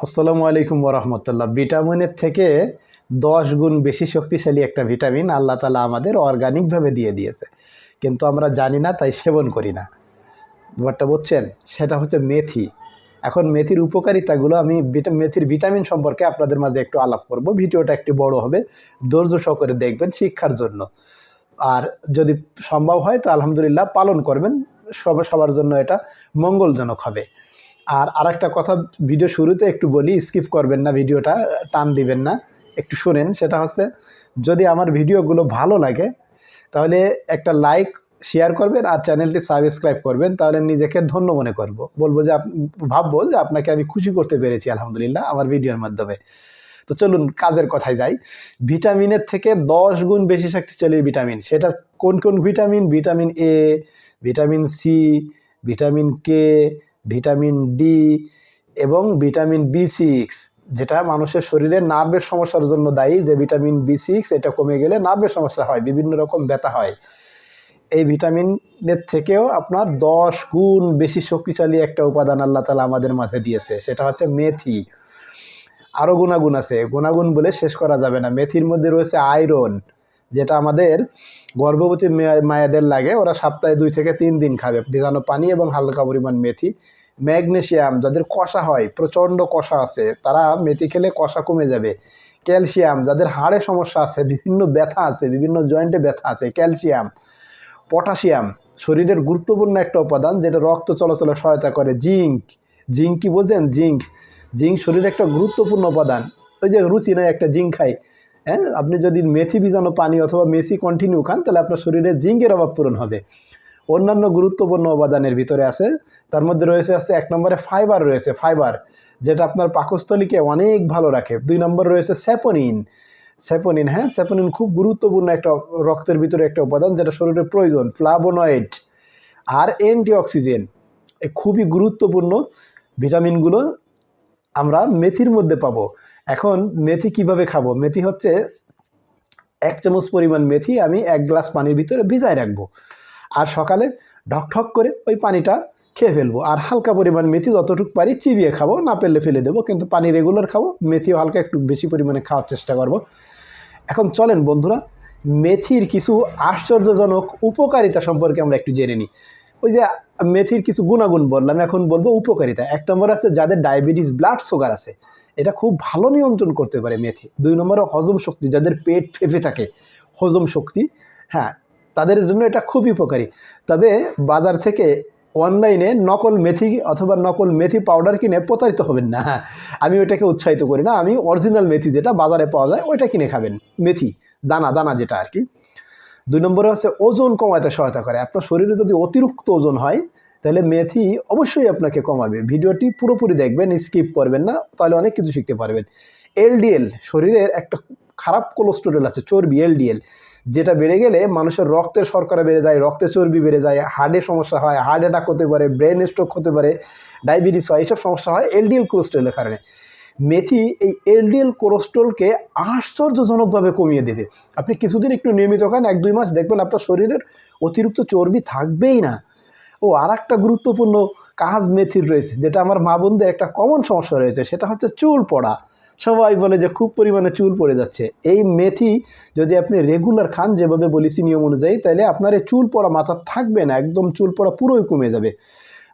আসসালামু আলাইকুম ওরহমতুল্লাহ। ভিটামিনের থেকে 10 গুণ বেশি শক্তিশালী একটা ভিটামিন আল্লাহ তালা আমাদের অর্গানিকভাবে দিয়ে দিয়েছে, কিন্তু আমরা জানি না, তাই সেবন করি না। ব্যাপারটা বুঝছেন? সেটা হচ্ছে মেথি। এখন মেথির উপকারিতাগুলো আমি মেথির ভিটামিন সম্পর্কে আপনাদের মাঝে একটু আলাপ করব। ভিডিওটা একটু বড় হবে, ধৈর্য সহকারে দেখবেন শিক্ষার জন্য। আর যদি সম্ভব হয় তো আলহামদুলিল্লাহ পালন করবেন, সবার জন্য এটা মঙ্গলজনক হবে। আর আরেকটা কথা ভিডিও শুরুতে একটু বলি, স্কিপ করবেন না, ভিডিওটা টান দিবেন না, একটু শোনেন। সেটা হচ্ছে, যদি আমার ভিডিওগুলো ভালো লাগে তাহলে একটা লাইক শেয়ার করবেন আর চ্যানেলটি সাবস্ক্রাইব করবেন, তাহলে নিজেকে ধন্য মনে বলবো যে ভাববো যে আপনাকে আমি খুশি করতে পেরেছি আলহামদুলিল্লাহ আমার ভিডিওর মাধ্যমে। তো চলুন কাজের কথায় যাই। ভিটামিনের থেকে 10 গুণ বেশি শক্তিশালী ভিটামিন, সেটা কোন কোন ভিটামিন? Vitamin A, vitamin C, vitamin K, vitamin D এবং ভিটামিন বি6, যেটা মানুষের শরীরে নার্ভের সমস্যার জন্য দায়ী। যে ভিটামিন বি6 এটা কমে গেলে নার্ভের সমস্যা হয়, বিভিন্ন রকম ব্যথা হয়। এই ভিটামিনের থেকেও আপনার 10 গুণ বেশি শক্তিশালী একটা উপাদান আল্লাহ তালা আমাদের মাঝে দিয়েছে, সেটা হচ্ছে মেথি। আরও গুণাগুণ আছে, গুণাগুণ বলে শেষ করা যাবে না। মেথির মধ্যে রয়েছে আয়রন, যেটা আমাদের গর্ভবতী মায়েদের লাগে, ওরা সপ্তাহে 2 থেকে 3 দিন খাবে ভেজানো পানি এবং হালকা পরিমাণ মেথি। ম্যাগনেসিয়াম, যাদের কষা হয়, প্রচণ্ড কষা আছে, তারা মেথি খেলে কষা কমে যাবে। ক্যালসিয়াম, যাদের হাড়ে সমস্যা আছে, বিভিন্ন ব্যথা আছে, বিভিন্ন জয়েন্টে ব্যথা আছে, ক্যালসিয়াম। পটাশিয়াম, শরীরের গুরুত্বপূর্ণ একটা উপাদান যেটা রক্ত চলাচলে সহায়তা করে। জিঙ্ক, জিঙ্ক কি বোঝেন? জিঙ্ক, জিঙ্ক শরীরের একটা গুরুত্বপূর্ণ উপাদান। ওই যে রুচি নয় একটা জিঙ্ক খাই, হ্যাঁ, আপনি যদি মেথি ভিজানো পানি অথবা মেথি কন্টিনিউ খান তাহলে আপনার শরীরে জিঙ্কের অভাব পূরণ হবে। অন্যান্য গুরুত্বপূর্ণ উপাদানের ভিতরে আছে, তার মধ্যে রয়েছে 1 নম্বরে ফাইবার রয়েছে, ফাইবার যেটা আপনার পাকস্থলীকে অনেক ভালো রাখে। 2 নম্বর রয়েছে স্যাপোনিন, স্যাপোনিন, হ্যাঁ, স্যাপোনিন খুব গুরুত্বপূর্ণ একটা রক্তের ভিতরে একটা উপাদান যেটা শরীরের প্রয়োজন। ফ্লাভোনয়েড আর অ্যান্টিঅক্সিডেন্ট, এই খুবই গুরুত্বপূর্ণ ভিটামিনগুলো আমরা মেথির মধ্যে পাবো। এখন মেথি কিভাবে খাবো? মেথি হচ্ছে 1 চামচ পরিমাণ মেথি আমি 1 গ্লাস পানির ভিতরে ভিজায় রাখবো, আর সকালে ঢকঢক করে ওই পানিটা খেয়ে ফেলবো। আর হালকা পরিমাণ মেথি যতটুকু পারি চিবিয়ে খাবো, না পেলে ফেলে দেবো, কিন্তু পানি রেগুলার খাবো, মেথিও হালকা একটু বেশি পরিমাণে খাওয়ার চেষ্টা করব। এখন চলেন বন্ধুরা, মেথির কিছু আশ্চর্যজনক উপকারিতা সম্পর্কে আমরা একটু জেনে নিই। ওই যে মেথির কিছু গুণাগুণ বললাম, এখন বলবো উপকারিতা। 1 নম্বর আছে যাদের ডায়াবেটিস, ব্লাড সুগার আছে, এটা খুব ভালো নিয়ন্ত্রণ করতে পারে মেথি। 2 নম্বরে হজম শক্তি, যাদের পেট ফেঁপে থাকে, হজম শক্তি, হ্যাঁ, তাদের জন্য এটা খুবই উপকারী। তবে বাজার থেকে অনলাইনে নকল মেথি অথবা নকল মেথি পাউডার কিনে প্রতারিত হবেন না। হ্যাঁ, আমি ওইটাকে উৎসাহিত করি না, আমি অরিজিনাল মেথি যেটা বাজারে পাওয়া যায় ওইটা কিনে খাবেন, মেথি দানা দানা যেটা আর কি। 2 নম্বরে হচ্ছে ওজন কমাতে সহায়তা করে। আপনার শরীরে যদি অতিরিক্ত ওজন হয় তাহলে মেথি অবশ্যই আপনাকে কমাবে। ভিডিওটি পুরোপুরি দেখবেন, স্কিপ করবেন না, তাহলে অনেক কিছু শিখতে পারবেন। এলডিএল, শরীরের একটা খারাপ কোলেস্টেরল আছে, চর্বি, এলডিএল, যেটা বেড়ে গেলে মানুষের রক্তের শর্করা বেড়ে যায়, রক্তে চর্বি বেড়ে যায়, হার্টে সমস্যা হয়, হার্ট অ্যাটাক হতে পারে, ব্রেন স্ট্রোক হতে পারে, ডায়াবেটিস হয়, এইসব সমস্যা হয় এলডিএল কোলেস্টেরলের কারণে। মেথি এই এলডিএল কোলেস্টেরলকে আশ্চর্যজনকভাবে কমিয়ে দেবে। আপনি কিছুদিন একটু নিয়মিত খান, 1-2 মাস দেখবেন আপনার শরীরের অতিরিক্ত চর্বি থাকবেই না। ও আর একটা গুরুত্বপূর্ণ কাজ মেথির রয়েছে, যেটা আমার মা বোনদের একটা কমন সমস্যা রয়েছে, সেটা হচ্ছে চুল পড়া। সবাই বলে যে খুব পরিমাণে চুল পড়ে যাচ্ছে। এই মেথি যদি আপনি রেগুলার খান, যেভাবে বলেছি নিয়ম অনুযায়ী, তাহলে আপনার এই চুল পড়া মাথা থাকবে না, একদম চুল পড়া পুরোই কমে যাবে।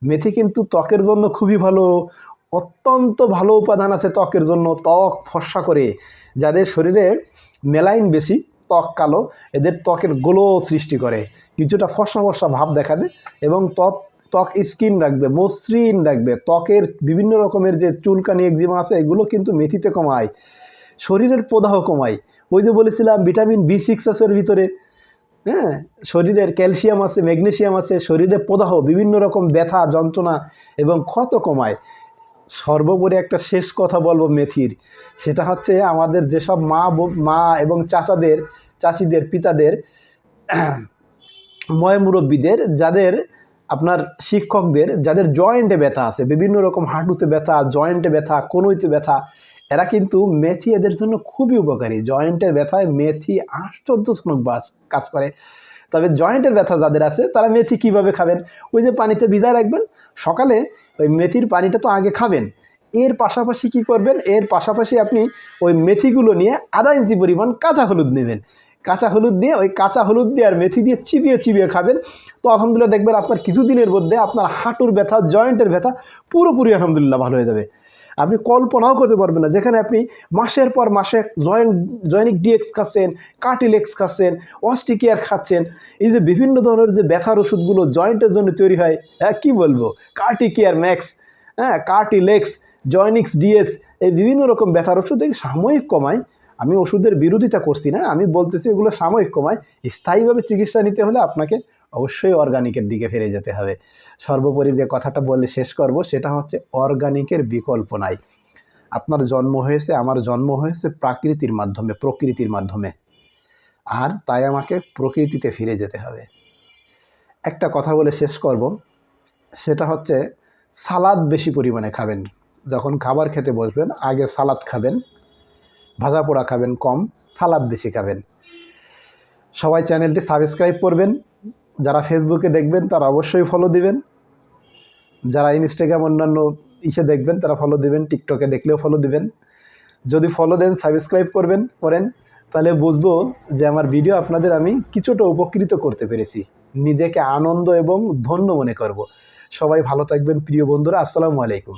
মেথি কিন্তু ত্বকের জন্য খুবই ভালো, অত্যন্ত ভালো উপাদান আছে ত্বকের জন্য। ত্বক ফর্সা করে, যাদের শরীরে মেলাইন বেশি, ত্বক কালো, এদের ত্বকের গ্লো সৃষ্টি করে, কিছুটা ফর্সা ফর্সা ভাব দেখাবে এবং ত্বক স্কিন রাখবে, মসৃণ রাখবে। ত্বকের বিভিন্ন রকমের যে চুলকানি, একজিমা আছে, এগুলো কিন্তু মেথিতে কমায়। শরীরের প্রদাহ কমায়। ওই যে বলেছিলাম ভিটামিন বি6 আছে এর ভিতরে, হ্যাঁ, শরীরের ক্যালসিয়াম আছে, ম্যাগনেসিয়াম আছে, শরীরে প্রদাহ, বিভিন্ন রকম ব্যথা যন্ত্রণা এবং ক্ষত কমায়। সর্বোপরি একটা শেষ কথা বলবো মেথির, সেটা হচ্ছে আমাদের যেসব মা এবং চাচিদের, পিতাদের, ময়মুরব্বীদের, যাদের আপনার শিক্ষকদের, যাদের জয়েন্টে ব্যথা আছে, বিভিন্ন রকম হাঁটুতে ব্যথা, জয়েন্টে ব্যথা, কনুইতে ব্যথা, এরা কিন্তু মেথি এদের জন্য খুবই উপকারী। জয়েন্টের ব্যথায় মেথি আশ্চর্যজনক কাজ করে। তবে জয়েন্টের ব্যথা যাদের আছে তারা মেথি কিভাবে খাবেন? ওই যে পানিতে ভিজায় রাখবেন, সকালে ওই মেথির পানিটা তো আগে খাবেন, এর পাশাপাশি কি করবেন, এর পাশাপাশি আপনি ওই মেথিগুলো নিয়ে আধা ইঞ্চি পরিমাণ কাঁচা হলুদ নেবেন। কাঁচা হলুদ দিয়ে ওই কাঁচা হলুদ দিয়ে আর মেথি দিয়ে চিবিয়ে চিবিয়ে খাবেন। তো আলহামদুলিল্লাহ দেখবেন আপনার কিছুদিনের মধ্যে আপনার হাঁটুর ব্যথা, জয়েন্টের ব্যথা পুরোপুরি আলহামদুলিল্লাহ ভালো হয়ে যাবে। আপনি কল্পনাও করতে পারবেন না, যেখানে আপনি মাসের পর মাসে জয়েনিক ডিএক্স খাচ্ছেন, কার্টিলেক্স খাচ্ছেন, অস্টিকেয়ার খাচ্ছেন, এই যে বিভিন্ন ধরনের যে ব্যথার ওষুধগুলো জয়েন্টের জন্য তৈরি হয়, হ্যাঁ কী বলবো, কার্টিকেয়ার ম্যাক্স, হ্যাঁ কার্টিলেক্স, জয়েনিক্স ডিএস, এই বিভিন্ন রকম ব্যথার ওষুধ সাময়িক কমায়। আমি ওষুধের বিরোধিতা করছি না, আমি বলতেছি এগুলো সাময়িক কমায়। স্থায়ীভাবে চিকিৎসা নিতে হলে আপনাকে অবশ্যই অর্গানিকের দিকে ফিরে যেতে হবে। সর্বোপরি যে কথাটা বলে শেষ করব সেটা হচ্ছে অর্গানিকের বিকল্প নাই। আপনার জন্ম হয়েছে, আমার জন্ম হয়েছে প্রকৃতির মাধ্যমে, আর তাই আমাকে প্রকৃতিতে ফিরে যেতে হবে। একটা কথা বলে শেষ করব, সেটা হচ্ছে সালাদ বেশি পরিমাণে খাবেন। যখন খাবার খেতে বসবেন আগে সালাদ খাবেন, ভাজা পোড়া খাবেন কম, সালাদ বেশি খাবেন। সবাই চ্যানেলটি সাবস্ক্রাইব করবেন। যারা ফেসবুকে দেখবেন তারা অবশ্যই ফলো দিবেন, যারা ইনস্টাগ্রাম অন্যান্য দেখবেন তারা ফলো দিবেন, টিকটকে দেখলেও ফলো দিবেন। যদি ফলো দেন, সাবস্ক্রাইব করেন, তাহলে বুঝবো যে আমার ভিডিও আপনাদের আমি কিছুটা উপকৃত করতে পেরেছি। নিজেকে আনন্দ এবং ধন্য মনে করব। সবাই ভালো থাকবেন প্রিয় বন্ধুরা। আসসালামু আলাইকুম।